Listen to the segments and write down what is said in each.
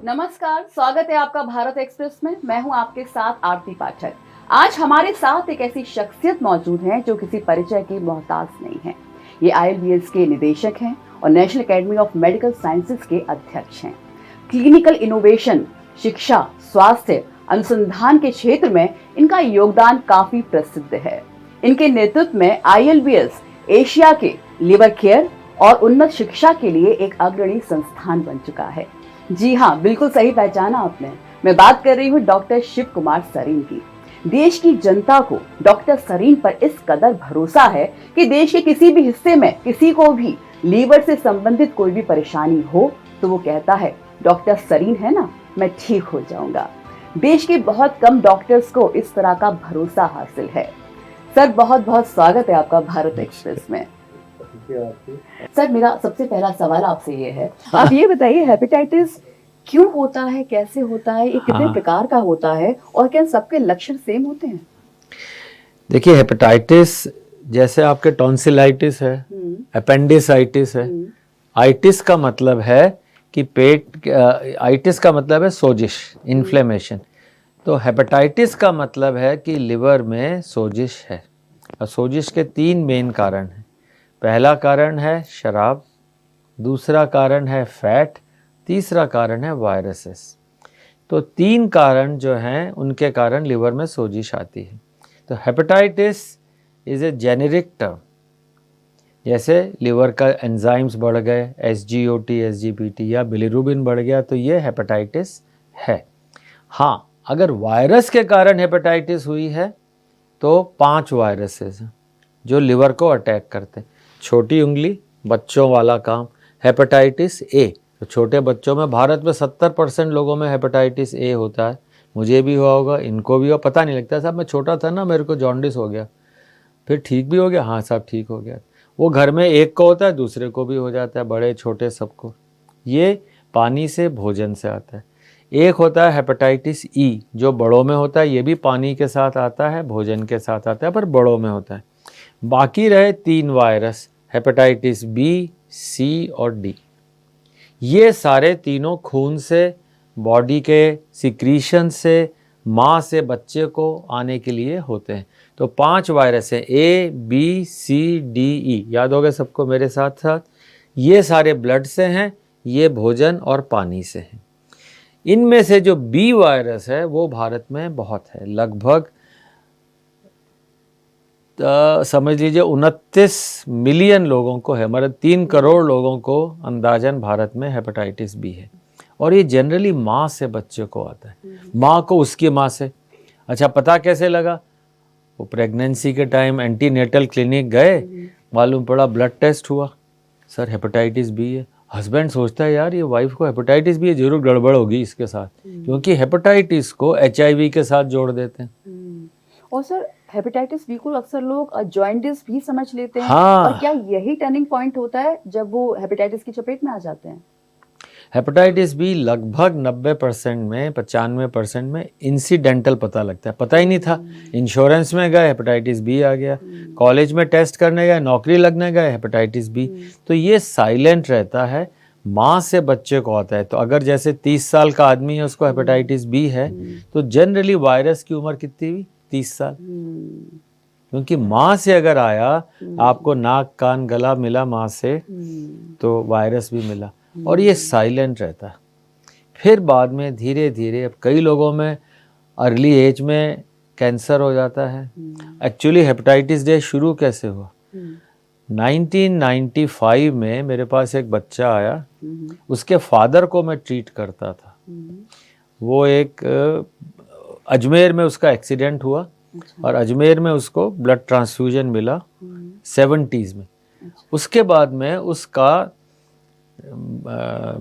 नमस्कार, स्वागत है आपका भारत एक्सप्रेस में। मैं हूं आपके साथ आरती पाठक। आज हमारे साथ एक ऐसी शख्सियत मौजूद है जो किसी परिचय की मोहताज नहीं है। ये ILBS के निदेशक हैं और national academy of medical sciences के अध्यक्ष हैं। क्लिनिकल इनोवेशन, शिक्षा, स्वास्थ्य, अनुसंधान के क्षेत्र में इनका योगदान काफी प्रसिद्ध है। इनके नेतृत्व में ILBS एशिया के लिवर केयर और उन्नत शिक्षा के लिए एक अग्रणी संस्थान बन चुका है। जी हाँ, बिल्कुल सही पहचाना आपने। मैं बात कर रही हूँ डॉक्टर शिव कुमार सरीन की। देश की जनता को डॉक्टर सरीन पर इस कदर भरोसा है कि देश के किसी भी हिस्से में किसी को भी लीवर से संबंधित कोई भी परेशानी हो तो वो कहता है डॉक्टर सरीन है ना, मैं ठीक हो जाऊंगा। देश के बहुत कम डॉक्टर्स को इस तरह का भरोसा हासिल है। सर, बहुत बहुत स्वागत है आपका भारत एक्सप्रेस में। सर, मेरा सबसे पहला सवाल आपसे ये है, आप ये बताइए हेपेटाइटिस क्यों होता है, कैसे होता है, ये कितने प्रकार का होता है और क्या सबके लक्षण सेम होते हैं? देखिए, हेपेटाइटिस जैसे आपके टॉन्सिलाइटिस है, अपेंडिसाइटिस है। आइटिस का मतलब है कि पेट, आइटिस का मतलब है सोजिश, इन्फ्लेमेशन। तो हेपेटाइटिस का मतलब है कि लिवर में सोजिश है। और सोजिश के 3 मेन कारण हैं। पहला कारण है शराब, दूसरा कारण है फैट, तीसरा कारण है वायरसेस। तो 3 कारण जो हैं उनके कारण लिवर में सोजिश आती है। तो hepatitis is a generic term. जैसे लिवर का एंजाइम्स बढ़ गए, SGOT, SGPT या बिलिरुबिन बढ़ गया, तो ये हेपेटाइटिस है। हाँ, अगर वायरस के कारण हेपेटाइटिस हुई है तो 5 वायरसेस हैं जो लिवर को अटैक करते हैं। छोटी उंगली, बच्चों वाला काम, हेपेटाइटिस ए। तो छोटे बच्चों में, भारत में 70% लोगों में हेपेटाइटिस ए होता है। मुझे भी हुआ होगा, इनको भी हुआ, पता नहीं लगता। साहब मैं छोटा था ना, मेरे को जॉन्डिस हो गया, फिर ठीक भी हो गया। हाँ साहब, ठीक हो गया। वो घर में एक को होता है, दूसरे को भी हो जाता है, बड़े छोटे सबको। ये पानी से, भोजन से आता है। एक होता है हेपेटाइटिस ई, जो बड़ों में होता है। ये भी पानी के साथ आता है, भोजन के साथ आता है, पर बड़ों में होता है। बाकी रहे 3 वायरस, हेपेटाइटिस बी, सी और डी। ये सारे तीनों खून से, बॉडी के सिक्रीशन से, माँ से बच्चे को आने के लिए होते हैं। तो 5 वायरस हैं, A, B, C, D, E। याद हो गए सबको मेरे साथ साथ? ये सारे ब्लड से हैं, ये भोजन और पानी से हैं। इनमें से जो B वायरस है वो भारत में बहुत है। लगभग समझ लीजिए 29 मिलियन लोगों को है, मतलब 3 करोड़ लोगों को अंदाजन भारत में हेपेटाइटिस बी है। और ये जनरली माँ से बच्चे को आता है, माँ को उसकी माँ से। अच्छा, पता कैसे लगा? वो प्रेगनेंसी के टाइम एंटीनेटल क्लिनिक गए, मालूम पड़ा ब्लड टेस्ट हुआ, सर हेपेटाइटिस बी है। हस्बैंड सोचता है यार ये वाइफ को हेपेटाइटिस बी है, जरूर गड़बड़ होगी इसके साथ, क्योंकि हेपेटाइटिस को HIV के साथ जोड़ देते हैं। और सर, हेपेटाइटिस बी को अक्सर लोग जॉन्डिस भी समझ लेते हैं। हाँ। और क्या यही टर्निंग पॉइंट होता है जब वो हेपेटाइटिस की चपेट में आ जाते हैं? हेपेटाइटिस बी लगभग 90% में, 95% में इंसिडेंटल पता लगता है। पता ही नहीं था। इंश्योरेंस में गए, हेपेटाइटिस बी आ गया। कॉलेज में टेस्ट करने गए, नौकरी लगने गए, हेपेटाइटिस बी। तो ये साइलेंट रहता है, माँ से बच्चे को आता है। तो अगर जैसे 30 साल का आदमी है, उसको हेपेटाइटिस बी है, तो जनरली वायरस की उम्र कितनी हुई? 30 साल। क्योंकि माँ से अगर आया, आपको नाक, कान, गला मिला माँ से, तो वायरस भी मिला। और ये साइलेंट रहता है। फिर बाद में धीरे धीरे, अब कई लोगों में अर्ली एज में कैंसर हो जाता है। एक्चुअली हेपेटाइटिस डे शुरू कैसे हुआ? 1995 में मेरे पास एक बच्चा आया, उसके फादर को मैं ट्रीट करता था। वो एक अजमेर में उसका एक्सीडेंट हुआ और अजमेर में उसको ब्लड ट्रांसफ्यूजन मिला 70s में। उसके बाद में उसका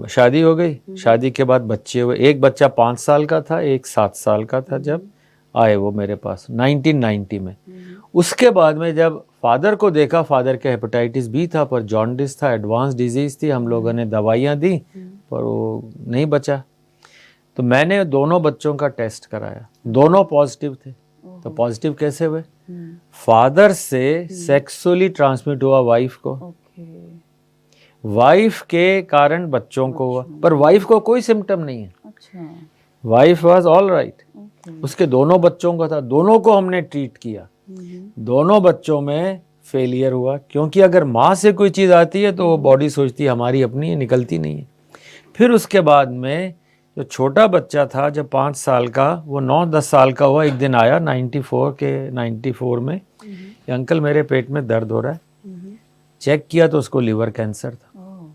शादी हो गई। शादी के बाद बच्चे हुए। एक बच्चा 5 साल का था, एक 7 साल का था जब आए वो मेरे पास 1990 में। उसके बाद में जब फादर को देखा, फादर के हेपेटाइटिस बी था, पर जॉन्डिस था, एडवांस डिजीज थी। हम लोगों ने दवाइयाँ दी पर वो नहीं बचा। तो मैंने दोनों बच्चों का टेस्ट कराया, दोनों पॉजिटिव थे। तो पॉजिटिव कैसे हुए? फादर से सेक्सुअली ट्रांसमिट हुआ वाइफ को, वाइफ के कारण बच्चों को हुआ, पर वाइफ को कोई सिम्टम नहीं है। अच्छा। Wife was all right. Okay. उसके दोनों बच्चों का था, दोनों को हमने ट्रीट किया, दोनों बच्चों में फेलियर हुआ, क्योंकि अगर माँ से कोई चीज़ आती है तो वो बॉडी सोचती है हमारी अपनी है, निकलती नहीं है। फिर उसके बाद में जो छोटा बच्चा था जब 5 साल का, वो 9-10 साल का हुआ, एक दिन आया 94 में, कि अंकल मेरे पेट में दर्द हो रहा है। चेक किया तो उसको लिवर कैंसर था।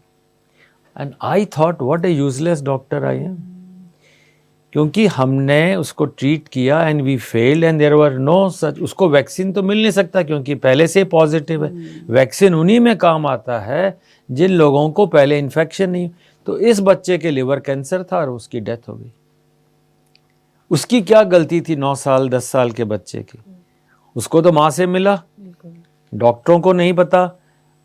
And I thought what a useless doctor I am, क्योंकि हमने उसको ट्रीट किया and we failed and there were no such. उसको वैक्सीन तो मिल नहीं सकता क्योंकि पहले से पॉजिटिव है। वैक्सीन उन्हीं में काम आता है जिन लोगों को पहले इन्फेक्शन नहीं। तो इस बच्चे के लिवर कैंसर था और उसकी डेथ हो गई। उसकी क्या गलती थी 9 साल 10 साल के बच्चे की? उसको तो माँ से मिला, डॉक्टरों को नहीं पता,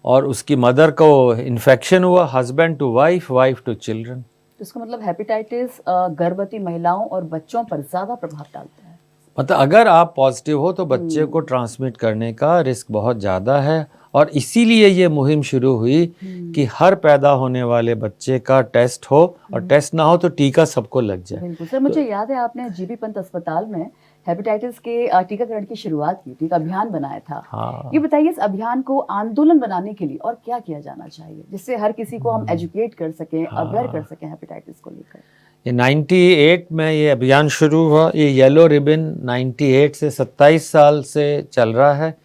और उसकी मदर को इन्फेक्शन हुआ, husband to wife, wife to children. तो इसका मतलब हेपेटाइटिस गर्भवती महिलाओं और बच्चों पर ज्यादा प्रभाव डालता है। मतलब अगर आप पॉजिटिव हो तो बच्चे को ट्रांसमिट करने का रिस्क बहुत ज़्यादा है, और इसीलिए ये मुहिम शुरू हुई कि हर पैदा होने वाले बच्चे का टेस्ट हो, और टेस्ट ना हो तो टीका सबको लग जाए। बिल्कुल सर, मुझे याद है आपने जीबी पंत अस्पताल में हेपेटाइटिस के टीकाकरण की शुरुआत की थी, एक अभियान बनाया था। हाँ। ये बताइए, इस अभियान को आंदोलन बनाने के लिए और क्या किया जाना चाहिए जिससे हर किसी को हम एजुकेट कर सकें, अवेयर कर सकें हेपेटाइटिस को लेकर? ये 98 में ये अभियान शुरू हुआ। ये येलो रिबन 98 से 27 साल से चल रहा है।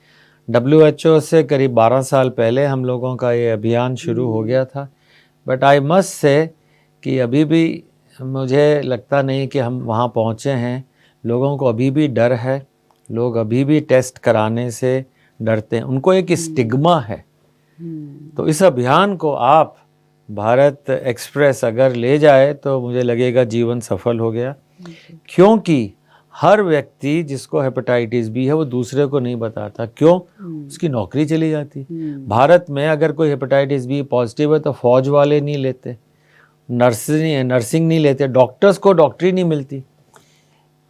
WHO से करीब 12 साल पहले हम लोगों का ये अभियान शुरू हो गया था। बट आई मस्ट से कि अभी भी मुझे लगता नहीं कि हम वहाँ पहुँचे हैं। लोगों को अभी भी डर है, लोग अभी भी टेस्ट कराने से डरते हैं, उनको एक स्टिग्मा है। तो इस अभियान को आप भारत एक्सप्रेस अगर ले जाए तो मुझे लगेगा जीवन सफल हो गया, क्योंकि हर व्यक्ति जिसको हेपेटाइटिस बी है वो दूसरे को नहीं बताता। क्यों? उसकी नौकरी चली जाती। भारत में अगर कोई हेपेटाइटिस बी पॉजिटिव है तो फौज वाले नहीं लेते, नर्सिंग नहीं लेते, डॉक्टर्स को डॉक्टरी नहीं मिलती।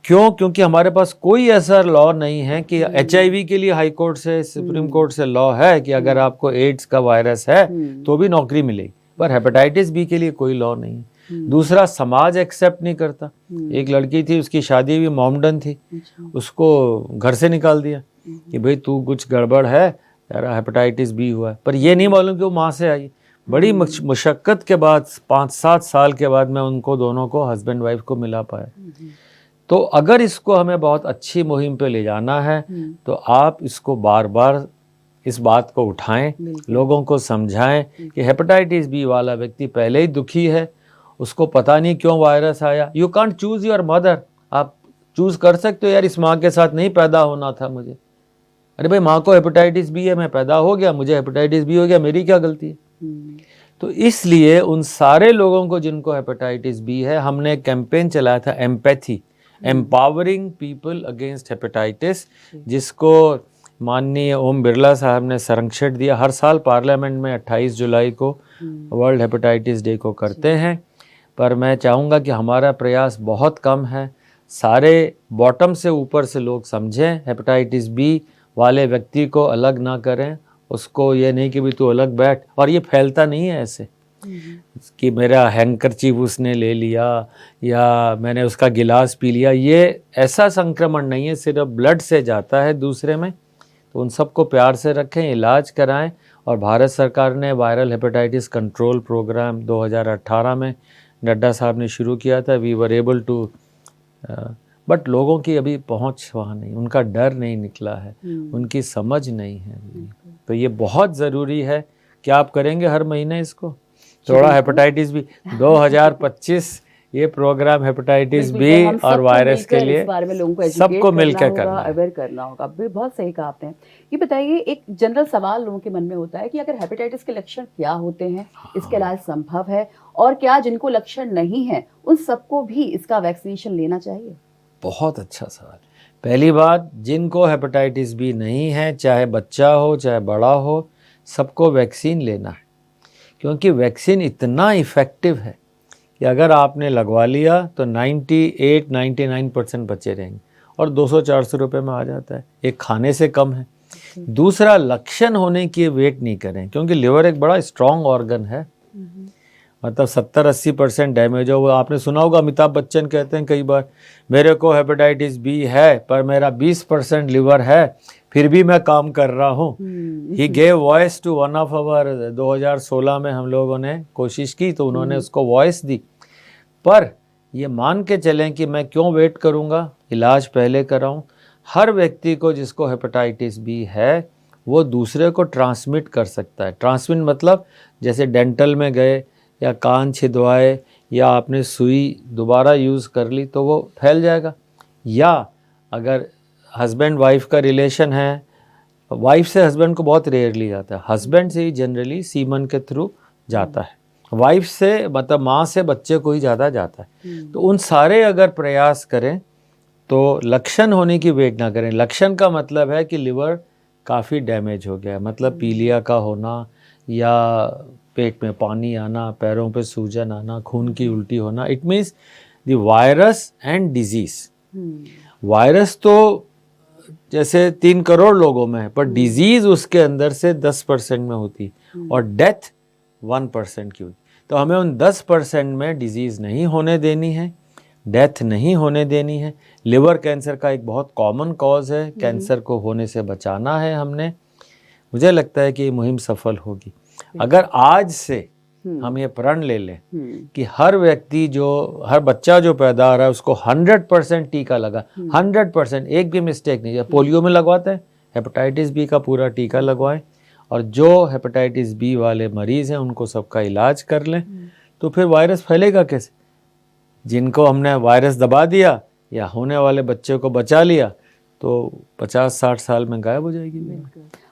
क्यों? क्योंकि हमारे पास कोई ऐसा लॉ नहीं है कि HIV के लिए हाई कोर्ट से, सुप्रीम कोर्ट से लॉ है कि अगर आपको एड्स का वायरस है तो भी नौकरी मिलेगी, पर हेपेटाइटिस बी के लिए कोई लॉ नहीं है। दूसरा, समाज एक्सेप्ट नहीं करता। एक लड़की थी, उसकी शादी भी मोमडन थी, उसको घर से निकाल दिया कि भाई तू कुछ गड़बड़ है, तेरा हेपेटाइटिस बी हुआ है, पर ये नहीं मालूम कि वो माँ से आई। बड़ी मुशक्कत के बाद 5-7 साल के बाद मैं उनको दोनों को, हस्बैंड वाइफ को मिला पाया। तो अगर इसको हमें बहुत अच्छी मुहिम पे ले जाना है तो आप इसको बार बार इस बात को उठाएं, लोगों को समझाएं कि हेपेटाइटिस बी वाला व्यक्ति पहले ही दुखी है, उसको पता नहीं क्यों वायरस आया। You can't choose your mother. आप चूज कर सकते हो, यार इस माँ के साथ नहीं पैदा होना था मुझे, अरे भाई माँ को हेपेटाइटिस बी है, मैं पैदा हो गया, मुझे हेपेटाइटिस बी हो गया, मेरी क्या गलती है? तो इसलिए उन सारे लोगों को जिनको हेपेटाइटिस बी है, हमने एक कैंपेन चलाया था, empathy, empowering people against hepatitis, जिसको माननीय ओम बिरला साहब ने संरक्षण दिया। हर साल पार्लियामेंट में 28 जुलाई को वर्ल्ड हेपेटाइटिस डे को करते हैं, पर मैं चाहूँगा कि हमारा प्रयास बहुत कम है। सारे बॉटम से ऊपर से लोग समझें, हेपेटाइटिस बी वाले व्यक्ति को अलग ना करें, उसको ये नहीं कि भी तू अलग बैठ। और ये फैलता नहीं है ऐसे कि मेरा हैंकरचीफ उसने ले लिया या मैंने उसका गिलास पी लिया, ये ऐसा संक्रमण नहीं है, सिर्फ ब्लड से जाता है दूसरे में। तो उन सबको प्यार से रखें, इलाज कराएं। और भारत सरकार ने वायरल हेपेटाइटिस कंट्रोल प्रोग्राम 2018 में नड्डा साहब ने शुरू किया था। We were able to, but लोगों की अभी पहुंच वहाँ नहीं, उनका डर नहीं निकला है, उनकी समझ नहीं है। तो ये बहुत ज़रूरी है कि आप करेंगे हर महीने इसको थोड़ा हेपेटाइटिस बी 2025 ये प्रोग्राम हेपेटाइटिस बी और वायरस के लिए इस बारे में लोगों को सबको मिलकर करना, अवेयर करना होगा। बहुत सही कहा आपने। ये बताइए, एक जनरल सवाल लोगों के मन में होता है कि अगर हेपेटाइटिस के लक्षण क्या होते हैं, इसका इलाज संभव है, और क्या जिनको लक्षण नहीं है उन सबको भी इसका वैक्सीनेशन लेना चाहिए? बहुत अच्छा सवाल। पहली बात, जिनको हेपेटाइटिस बी नहीं है, चाहे बच्चा हो चाहे बड़ा हो, सबको वैक्सीन लेना है, क्योंकि वैक्सीन इतना इफ़ेक्टिव है कि अगर आपने लगवा लिया तो 98-99% बचे रहेंगे, और 200-400 रुपये में आ जाता है, एक खाने से कम है। दूसरा, लक्षण होने की वेट नहीं करें, क्योंकि लिवर एक बड़ा स्ट्रॉन्ग ऑर्गन है, मतलब 70-80% डैमेज हो। वो आपने सुना होगा, अमिताभ बच्चन कहते हैं कई बार, मेरे को हेपेटाइटिस बी है पर मेरा 20% लिवर है, फिर भी मैं काम कर रहा हूँ। He gave voice to one of our, 2016 में हम लोगों ने कोशिश की तो उन्होंने उसको वॉइस दी। पर ये मान के चलें कि मैं क्यों वेट करूँगा, इलाज पहले कराऊँ। हर व्यक्ति को जिसको हेपेटाइटिस बी है वो दूसरे को ट्रांसमिट कर सकता है। ट्रांसमिट मतलब जैसे डेंटल में गए या कान छिदवाए या आपने सुई दोबारा यूज़ कर ली तो वो फैल जाएगा। या अगर हस्बैंड वाइफ का रिलेशन है, वाइफ से हस्बैंड को बहुत रेयरली जाता है, हस्बैंड से ही जनरली सीमन के थ्रू जाता है, वाइफ से मतलब माँ से बच्चे को ही ज़्यादा जाता है। तो उन सारे अगर प्रयास करें तो लक्षण होने की वेट ना करें। लक्षण का मतलब है कि लिवर काफ़ी डैमेज हो गया, मतलब पीलिया का होना या पेट में पानी आना, पैरों पे सूजन आना, खून की उल्टी होना। It means the virus and disease. Virus तो जैसे 3 करोड़ लोगों में है, पर डिजीज़ उसके अंदर से 10% में होती और डेथ 1% की होती। तो हमें उन 10% में डिजीज़ नहीं होने देनी है, डेथ नहीं होने देनी है। लिवर कैंसर का एक बहुत कॉमन कॉज है, कैंसर को होने से बचाना है हमने। मुझे लगता है कि ये मुहिम सफल होगी अगर आज से हम ये प्रण ले लें कि हर व्यक्ति हर बच्चा जो पैदा हो रहा है उसको 100% टीका लगा, 100%, एक भी मिस्टेक नहीं। पोलियो में लगवाते हैं, हेपेटाइटिस बी का पूरा टीका लगवाएं, और जो हेपेटाइटिस बी वाले मरीज़ हैं उनको सबका इलाज कर लें। तो फिर वायरस फैलेगा कैसे? जिनको हमने वायरस दबा दिया या होने वाले बच्चे को बचा लिया तो 50-60 साल में गायब हो जाएगी।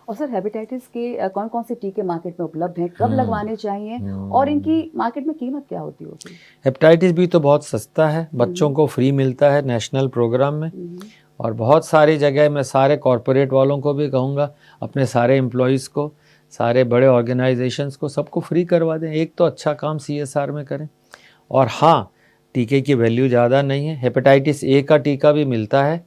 और सर, हेपेटाइटिस के कौन कौन से टीके मार्केट में उपलब्ध हैं, कब लगवाने चाहिए और इनकी मार्केट में कीमत क्या होती होगी? हेपेटाइटिस बी तो बहुत सस्ता है, बच्चों को फ्री मिलता है नेशनल प्रोग्राम में, और बहुत सारी जगह मैं सारे कॉरपोरेट वालों को भी कहूँगा, अपने सारे एम्प्लॉयज़ को, सारे बड़े ऑर्गेनाइजेशंस को, सबको फ्री करवा दें। एक तो अच्छा काम CSR में करें। और हाँ, टीके की वैल्यू ज़्यादा नहीं है। हेपेटाइटिस ए का टीका भी मिलता है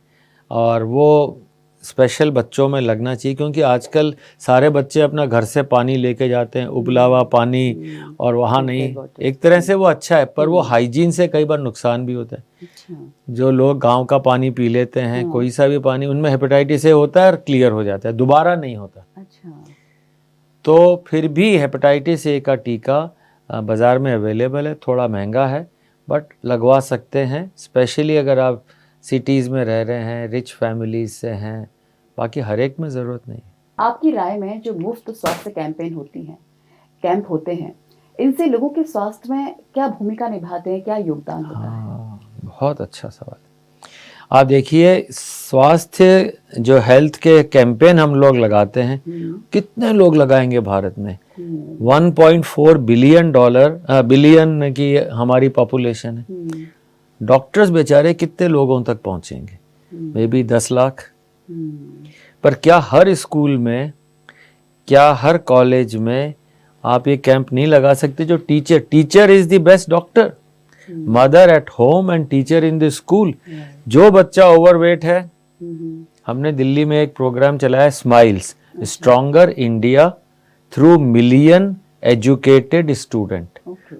और वो स्पेशल बच्चों में लगना चाहिए, क्योंकि आजकल सारे बच्चे अपना घर से पानी लेके जाते हैं, उबला हुआ पानी, और वहाँ नहीं, एक तरह से वो अच्छा है पर वो हाइजीन से कई बार नुकसान भी होता है। जो लोग गांव का पानी पी लेते हैं, कोई सा भी पानी, उनमें हेपेटाइटिस ए होता है और क्लियर हो जाता है, दोबारा नहीं होता। तो फिर भी हेपेटाइटिस ए का टीका बाज़ार में अवेलेबल है, थोड़ा महंगा है बट लगवा सकते हैं, स्पेशली अगर आप सिटीज़ में रह रहे हैं, रिच फैमिलीज से हैं, बाकी हर एक में ज़रूरत नहीं। आपकी राय में जो मुफ्त स्वास्थ्य कैंप होते हैं, इनसे लोगों के स्वास्थ्य में क्या भूमिका निभाते हैं, क्या योगदान होता है? बहुत अच्छा सवाल। आप देखिए, स्वास्थ्य जो हेल्थ के कैंपेन हम लोग लगाते हैं, कितने लोग लगाएंगे भारत में? 1.4 बिलियन की हमारी पॉपुलेशन है। डॉक्टर्स बेचारे कितने लोगों तक पहुंचेंगे? May be 10 lakh. पर क्या हर स्कूल में, क्या हर कॉलेज में आप ये कैंप नहीं लगा सकते? जो teacher is the best doctor, mother at home and teacher in the school. जो बच्चा ओवरवेट है, हमने दिल्ली में एक प्रोग्राम चलाया, smiles, stronger India through million educated student.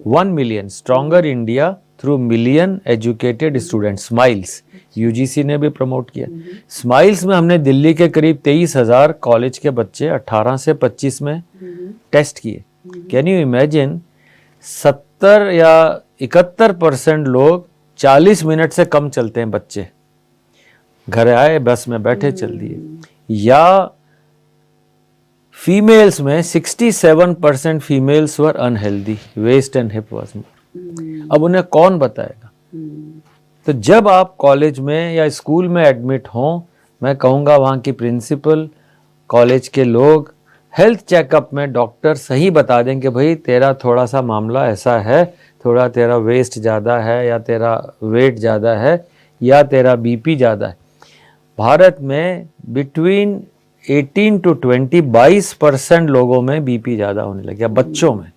1 million, stronger India through million educated student, smiles. UGC ने भी promote किया। स्माइल्स में हमने दिल्ली के करीब 23,000 कॉलेज के बच्चे 18 से 25 में टेस्ट किए। कैन यू इमेजिन, 70 या 71% लोग 40 मिनट से कम चलते हैं बच्चे। घर आए, बस में बैठे, चल दिए। या फीमेल्स में 67% females were unhealthy, waist and hip was more. अब उन्हें कौन बताएगा? तो जब आप कॉलेज में या स्कूल में एडमिट हों, मैं कहूँगा वहाँ की प्रिंसिपल, कॉलेज के लोग हेल्थ चेकअप में डॉक्टर सही बता दें कि भाई तेरा थोड़ा सा मामला ऐसा है, थोड़ा तेरा वेस्ट ज़्यादा है, या तेरा वेट ज़्यादा है, या तेरा BP ज़्यादा है। भारत में बिटवीन 18 to 20, 22% लोगों में BP ज़्यादा होने लगे, बच्चों में।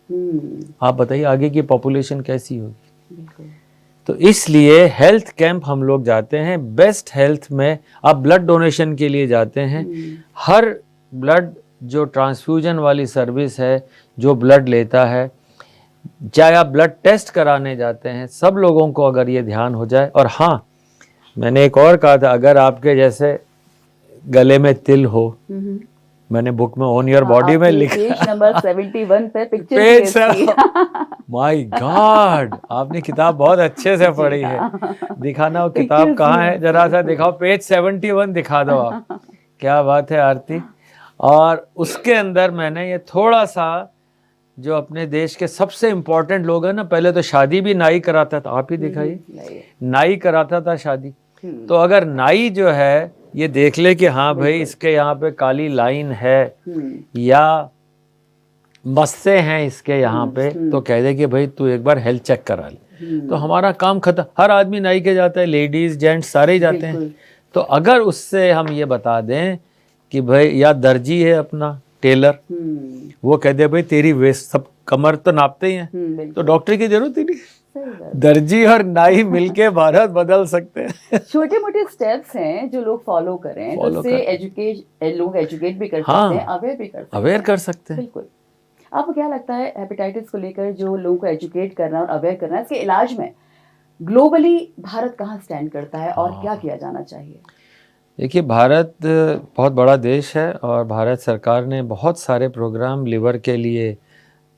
आप बताइए आगे की पॉपुलेशन कैसी होगी? तो इसलिए हेल्थ कैंप हम लोग जाते हैं। बेस्ट हेल्थ में आप ब्लड डोनेशन के लिए जाते हैं। हर ब्लड जो ट्रांसफ्यूजन वाली सर्विस है, जो ब्लड लेता है, चाहे आप ब्लड टेस्ट कराने जाते हैं, सब लोगों को अगर ये ध्यान हो जाए। और हाँ, मैंने एक और कहा था, अगर आपके जैसे गले में तिल हो, मैंने बुक में ऑन योर बॉडी में लिखा, पेज नंबर 71 पे पिक्चर पेज थी। माय गॉड, आपने किताब बहुत अच्छे से पढ़ी है। दिखाना वो किताब Pictures कहाँ भी है, हैं, जरा सा बिल्कुल। दिखाओ, पेज 71 दिखा दो आप। क्या बात है आरती। और उसके अंदर मैंने ये थोड़ा सा, जो अपने देश के सबसे इम्पोर्टेंट लोग हैं ना, पहले तो शादी भी नाई कराता था, आप ही दिखाइए, नाई कराता था शादी। तो अगर नाई जो है ये देख ले कि हाँ भाई इसके यहाँ पे काली लाइन है या मस्से हैं इसके यहाँ पे, तो कह दे कि भाई तू एक बार हेल्थ चेक करा ले, तो हमारा काम खत्म। हर आदमी नाई के जाता है, लेडीज जेंट्स सारे ही जाते हैं। तो अगर उससे हम ये बता दें कि भाई, या दर्जी है अपना टेलर, वो कह दे भाई तेरी वेस्ट, सब कमर तो नापते ही हैं, तो डॉक्टर की जरूरत ही नहीं। दर्जी और नाई मिलके भारत बदल सकते हैं। छोटे मोटे स्टेप्स हैं जो लोग फॉलो करें, तो उससे लोग एजुकेट भी कर सकते हैं, अवेयर भी कर सकते हैं, अवेयर कर सकते हैं। बिल्कुल। आपको क्या लगता है हेपेटाइटिस को लेकर जो लोगों को एजुकेट करना और अवेयर करना, इसके इलाज में ग्लोबली भारत कहाँ स्टैंड करता है और क्या किया जाना चाहिए? देखिए, भारत बहुत बड़ा देश है और भारत सरकार ने बहुत सारे प्रोग्राम लिवर के लिए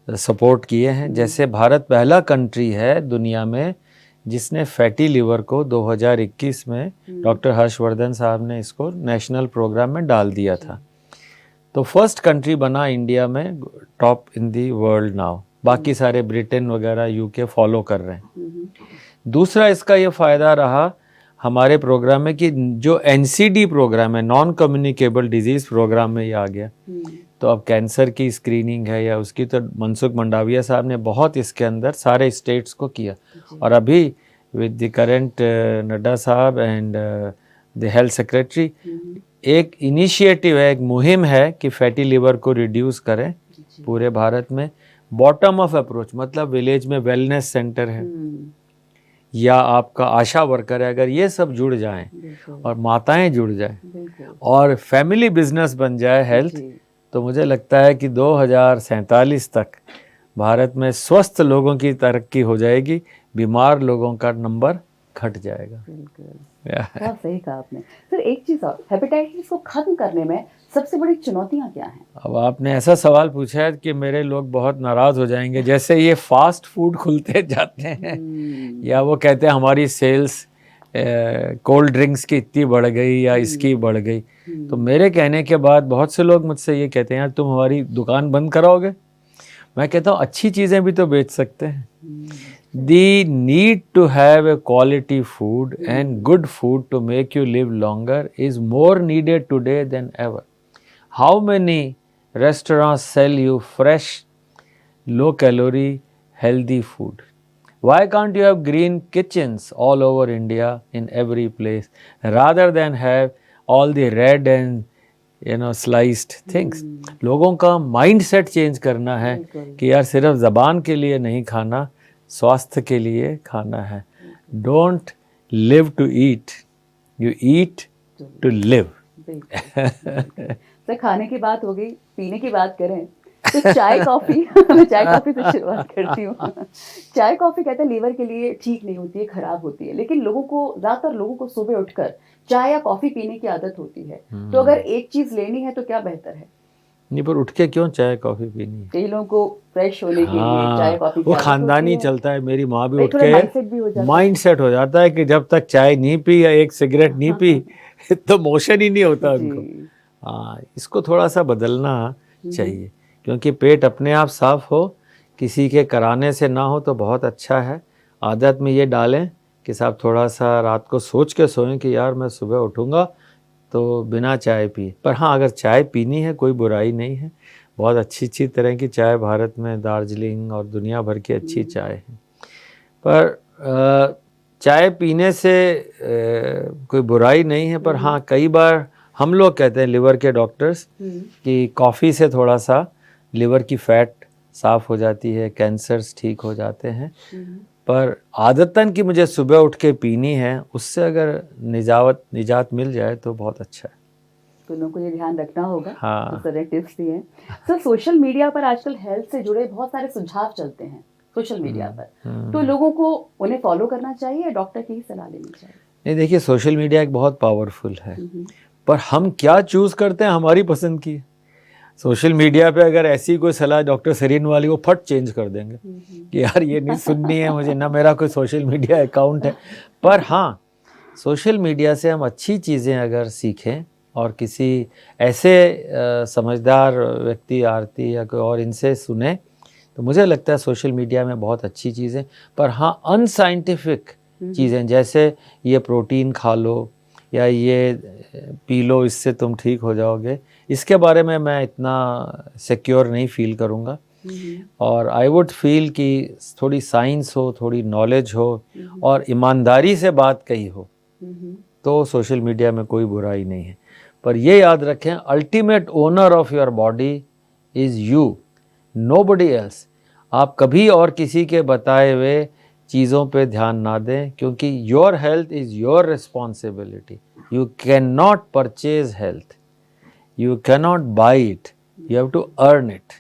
सपोर्ट किए हैं। जैसे भारत पहला कंट्री है दुनिया में जिसने फैटी लिवर को 2021 में डॉक्टर हर्षवर्धन साहब ने इसको नेशनल प्रोग्राम में डाल दिया था। तो फर्स्ट कंट्री बना इंडिया में, top in the world now. बाकी सारे ब्रिटेन वगैरह यूके फॉलो कर रहे हैं। दूसरा इसका ये फ़ायदा रहा हमारे प्रोग्राम में कि जो एनसीडी प्रोग्राम है, नॉन कम्युनिकेबल डिजीज़ प्रोग्राम में ये आ गया। तो अब कैंसर की स्क्रीनिंग है या उसकी, तो मनसुख मंडाविया साहब ने बहुत इसके अंदर सारे स्टेट्स को किया। और अभी विद द करेंट नड्डा साहब एंड द हेल्थ सेक्रेटरी, एक इनिशिएटिव है, एक मुहिम है कि फैटी लिवर को रिड्यूस करें पूरे भारत में। बॉटम ऑफ अप्रोच, मतलब विलेज में वेलनेस सेंटर है या आपका आशा वर्कर है, अगर ये सब जुड़ जाएं और माताएं जुड़ जाएं और फैमिली बिजनेस बन जाए हेल्थ, तो मुझे लगता है कि 2047 तक भारत में स्वस्थ लोगों की तरक्की हो जाएगी, बीमार लोगों का नंबर घट जाएगा। क्या सही कहा आपने। सर एक चीज़ और, हेपेटाइटिस को खत्म करने में सबसे बड़ी चुनौतियां क्या हैं? अब आपने ऐसा सवाल पूछा है कि मेरे लोग बहुत नाराज़ हो जाएंगे। जैसे ये फास्ट फूड खुलते जाते हैं या वो कहते हैं हमारी सेल्स कोल्ड ड्रिंक्स की इतनी बढ़ गई या इसकी बढ़ गई, तो मेरे कहने के बाद बहुत से लोग मुझसे ये कहते हैं यार तुम हमारी दुकान बंद कराओगे। मैं कहता हूँ अच्छी चीज़ें भी तो बेच सकते हैं। The need to have a quality food and good food to make you live longer is more needed today than ever. How many restaurants sell you fresh, low calorie, healthy food? Why can't you have green kitchens all over India in every place rather than have all the red and sliced things? लोगों का mindset change करना है कि यार सिर्फ ज़बान के लिए नहीं खाना, स्वास्थ्य के लिए खाना है। Don't live to eat, you eat to live. Sir खाने की बात हो गई, पीने की बात करें तो चाय कॉफ़ी मैं चाय कॉफ़ी से शुरुआत करती हूँ। चाय कॉफ़ी कहते हैं लीवर के लिए ठीक नहीं होती है, ख़राब होती है, लेकिन ज़्यादातर लोगों को सुबह उठकर चाय या कॉफ़ी पीने की आदत होती है। तो अगर एक चीज़ लेनी है तो क्या बेहतर है? नहीं, पर उठ के क्यों चाय कॉफी पीनी है? कई लोगों को फ्रेश होने के लिए चाय कॉफी वो खानदानी चलता है। मेरी माँ भी उठ के माइंड सेट हो जाता है कि जब तक चाय नहीं पी या एक सिगरेट नहीं पी तो मोशन ही नहीं होता उनको। हाँ, इसको थोड़ा सा बदलना चाहिए, क्योंकि पेट अपने आप साफ हो, किसी के कराने से ना हो तो बहुत अच्छा है। आदत में ये डालें कि साहब थोड़ा सा रात को सोच के सोएं कि यार मैं सुबह उठूँगा तो बिना चाय पिए। पर हाँ, अगर चाय पीनी है कोई बुराई नहीं है, बहुत अच्छी तरह की चाय भारत में, दार्जिलिंग और दुनिया भर की अच्छी चाय है। पर चाय पीने से कोई बुराई नहीं है। पर हाँ, कई बार हम लोग कहते हैं लिवर के डॉक्टर्स कि कॉफ़ी से थोड़ा सा लिवर की फैट साफ़ हो जाती है, कैंसर्स ठीक हो जाते हैं। पर आदतन कि मुझे सुबह उठ के पीनी है, उससे अगर निजात मिल जाए तो बहुत अच्छा है। तो लोगों को ये ध्यान रखना होगा। हाँ, तो सारे टिप्स भी हैं। सर सोशल मीडिया पर आजकल हेल्थ से जुड़े बहुत सारे सुझाव चलते हैं, सोशल मीडिया पर, तो लोगों को उन्हें फॉलो करना चाहिए या डॉक्टर की ही सलाह लेनी चाहिए? नहीं, देखिए सोशल मीडिया एक बहुत पावरफुल है, पर हम क्या चूज करते हैं हमारी पसंद की। सोशल मीडिया पे अगर ऐसी कोई सलाह डॉक्टर सरीन वाली, वो फट चेंज कर देंगे कि यार ये नहीं सुननी है मुझे, ना मेरा कोई सोशल मीडिया अकाउंट है। पर हाँ, सोशल मीडिया से हम अच्छी चीज़ें अगर सीखें और किसी ऐसे समझदार व्यक्ति, आरती या कोई और, इनसे सुने, तो मुझे लगता है सोशल मीडिया में बहुत अच्छी चीज़ें। पर हाँ, अनसाइंटिफिक चीज़ें जैसे ये प्रोटीन खा लो या ये पी लो, इससे तुम ठीक हो जाओगे, इसके बारे में मैं इतना सिक्योर नहीं फील करूँगा। और आई वुड फील कि थोड़ी साइंस हो, थोड़ी नॉलेज हो और ईमानदारी से बात कही हो, तो सोशल मीडिया में कोई बुराई नहीं है। पर ये याद रखें, ultimate owner of your body is you, nobody else. आप कभी और किसी के बताए हुए चीज़ों पे ध्यान ना दें, क्योंकि your health is your responsibility. You can not purchase health, you can not buy it, you have to earn it.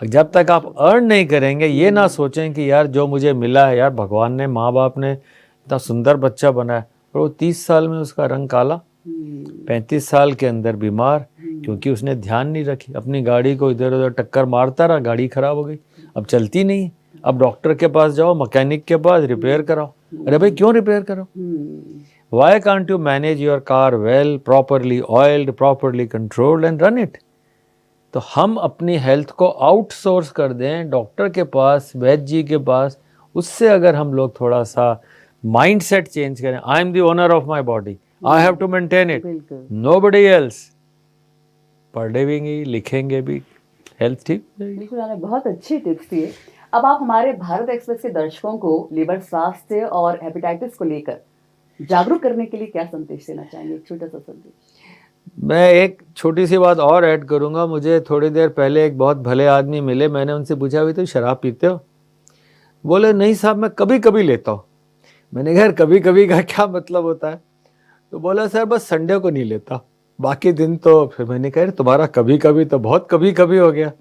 जब तक आप अर्न नहीं करेंगे, ये ना सोचें कि यार जो मुझे मिला है, यार भगवान ने, माँ बाप ने इतना सुंदर बच्चा बनाया, और वो 30 साल में उसका रंग काला, 35 साल के अंदर बीमार, क्योंकि उसने ध्यान नहीं रखी। अपनी गाड़ी को इधर उधर टक्कर मारता रहा, गाड़ी खराब हो गई, अब चलती नहीं। अब डॉक्टर के पास जाओ, मैकेनिक के पास, रिपेयर कराओ। अरे भाई क्यों रिपेयर करो? Why can't you manage your car well, properly oiled, properly controlled and run it? तो हम अपनी हेल्थ को आउटसोर्स कर दें डॉक्टर के पास, वैद्य जी के पास। उससे अगर हम लोग थोड़ा सा माइंडसेट चेंज करें, I am the owner of my body, I have to maintain it, nobody else, पढ़ेंगे लिखेंगे भी, हेल्थ ठीक। बिल्कुल, आपने बहुत अच्छे टिप्स दिए। अब आप हमारे भारत एक्सप्रेस के दर्शकों को लिवर स्वास्थ्य और हेपेटाइटिस को लेकर जागरूक करने के लिए क्या संदेश देना चाहेंगे? एक छोटा सा संदेश। मैं एक छोटी सी बात और ऐड करूंगा। मुझे थोड़ी देर पहले एक बहुत भले आदमी मिले, मैंने उनसे पूछा, भी तो शराब पीते हो? बोले नहीं साहब, मैं कभी कभी लेता हूँ। मैंने कहा कभी कभी का क्या मतलब होता है? तो बोला सर बस संडे को नहीं लेता, बाकी दिन तो। फिर मैंने कहा तुम्हारा कभी कभी तो बहुत कभी कभी हो गया।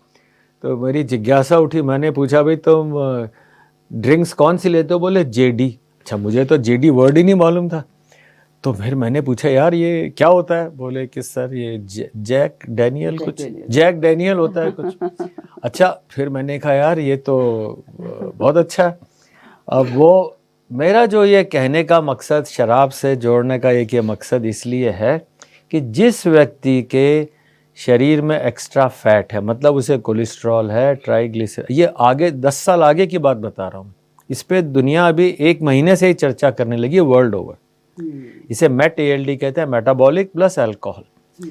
तो मेरी जिज्ञासा उठी, मैंने पूछा भाई तुम ड्रिंक्स कौन सी लेते हो? बोले जेडी। अच्छा, मुझे तो जेडी वर्ड ही नहीं मालूम था। तो फिर मैंने पूछा यार ये क्या होता है? बोले कि सर ये जैक डैनियल कुछ, जैक डैनियल होता है कुछ। अच्छा, फिर मैंने कहा यार ये तो बहुत अच्छा है। अब वो मेरा जो ये कहने का मकसद, शराब से जोड़ने का एक ये मकसद इसलिए है कि जिस व्यक्ति के शरीर में एक्स्ट्रा फैट है, मतलब उसे कोलेस्ट्रॉल है, ट्राइग्लिसराइड, ये आगे 10 साल आगे की बात बता रहा हूँ, इस पे दुनिया अभी 1 महीने से ही चर्चा करने लगी है वर्ल्ड ओवर। इसे MET ALD कहते हैं, मेटाबॉलिक प्लस अल्कोहल।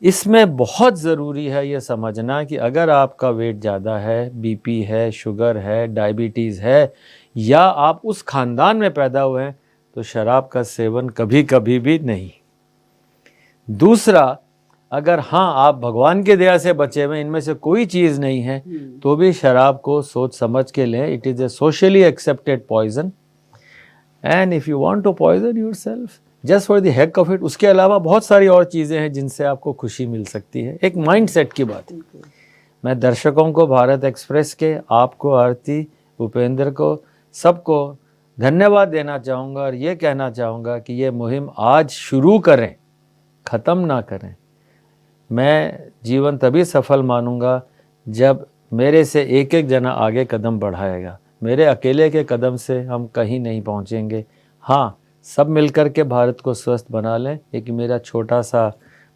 इसमें बहुत ज़रूरी है ये समझना कि अगर आपका वेट ज़्यादा है, BP है, शुगर है, डायबिटीज़ है, या आप उस खानदान में पैदा हुए हैं, तो शराब का सेवन कभी कभी भी नहीं। दूसरा, अगर हाँ आप भगवान के दया से बचे हुए, इनमें से कोई चीज़ नहीं है, तो भी शराब को सोच समझ के लें। It is a socially accepted poison, and if you want to poison yourself just for the heck of it, उसके अलावा बहुत सारी और चीज़ें हैं जिनसे आपको खुशी मिल सकती है। एक माइंडसेट की बात है। मैं दर्शकों को, भारत एक्सप्रेस के, आपको, आरती, उपेंद्र को, सबको धन्यवाद देना चाहूँगा और ये कहना चाहूँगा कि ये मुहिम आज शुरू करें, ख़त्म ना करें। मैं जीवन तभी सफल मानूंगा जब मेरे से एक एक जना आगे कदम बढ़ाएगा। मेरे अकेले के कदम से हम कहीं नहीं पहुंचेंगे। हाँ, सब मिलकर के भारत को स्वस्थ बना लें, एक मेरा छोटा सा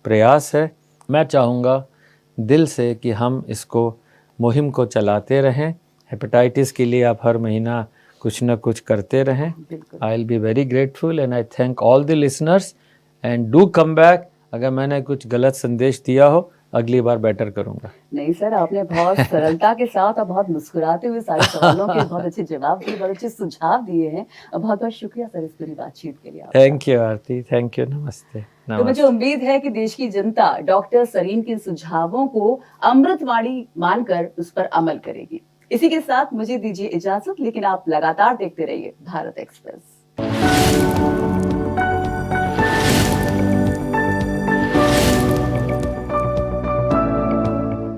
प्रयास है। मैं चाहूँगा दिल से कि हम इसको, मुहिम को चलाते रहें। हेपेटाइटिस के लिए आप हर महीना कुछ न कुछ करते रहें। I will be very grateful and I thank all the listeners and do come back. अगर मैंने कुछ गलत संदेश दिया हो, अगली बार बेटर करूंगा। नहीं सर, आपने बहुत सरलता के साथ और बहुत मुस्कुराते हुए सारे सवालों के बहुत अच्छे जवाब दिए, बहुत अच्छे सुझाव दिए हैं। बहुत बहुत शुक्रिया सर इस पूरी बातचीत के लिए। Thank you Aarti, thank you, नमस्ते। तो मुझे उम्मीद है कि देश की जनता डॉक्टर सरीन के सुझावों को अमृतवाणी मानकर उस पर अमल करेगी। इसी के साथ मुझे दीजिए इजाजत, लेकिन आप लगातार देखते रहिए भारत एक्सप्रेस।